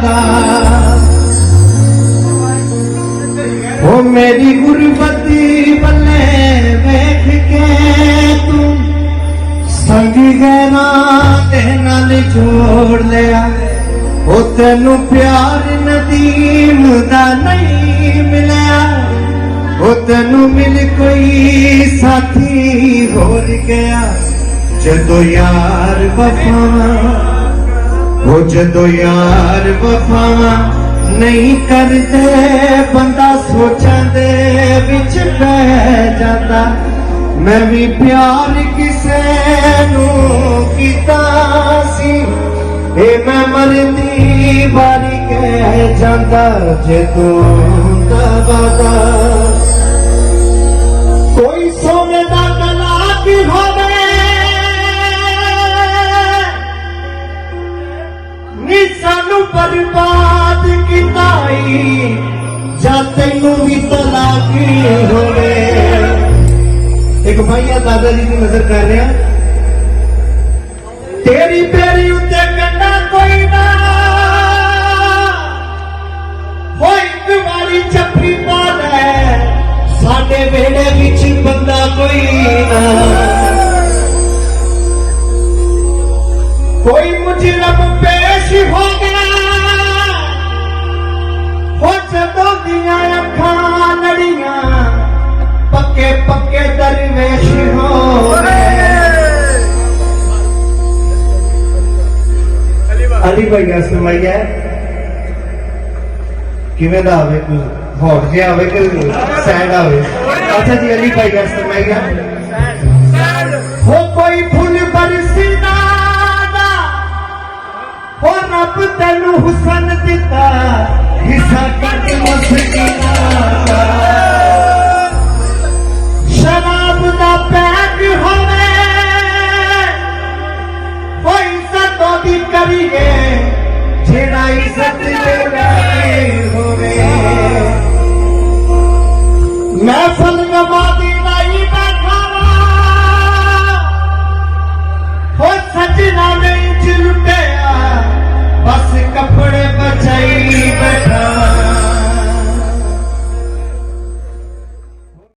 जाता। ओ मेरी गुरबती बल्ले वेख के तू संगी गहना ते नाल जोड़ लिया। ओ तेनू प्यार नदीम दा नहीं मिलया। ओ तेनू मिल कोई साथी होर गया। जदों यार वफावां ओ जदों यार वफावां नहीं करते बंदा सोचां दे विच पै जाता। मैं भी प्यार किसे नू कीता सी ए मैं मरदी बारी कह जांदा जे तू दा वादा। कोई सोने दा गला की होवे नी सानू बर्बाद कीताई जा तैनू भी तलाकी होवे। एक भाईया दादाजी की नजर कर रहे हैं। तेरी बेरी उत्ते कंडा कोई ना हो एक बारी चप्पी पा ले साडे वेड़े विच बंदा कोई ना। कोई मुजरम पेश हो गया हो जदों दियां अखां लड़ियां पक्के पक्के दरवेश हो गए। अली भाई गैस फरमाई है किवें दा आवे कोई हॉट जिहा आवे कि सैड आवे। अच्छा जी अली भाई गैस फरमाई है हो कोई फुल बरसीना दा हो रब तैनू हुसन दिता हिस्सा कट मुस्किना दा।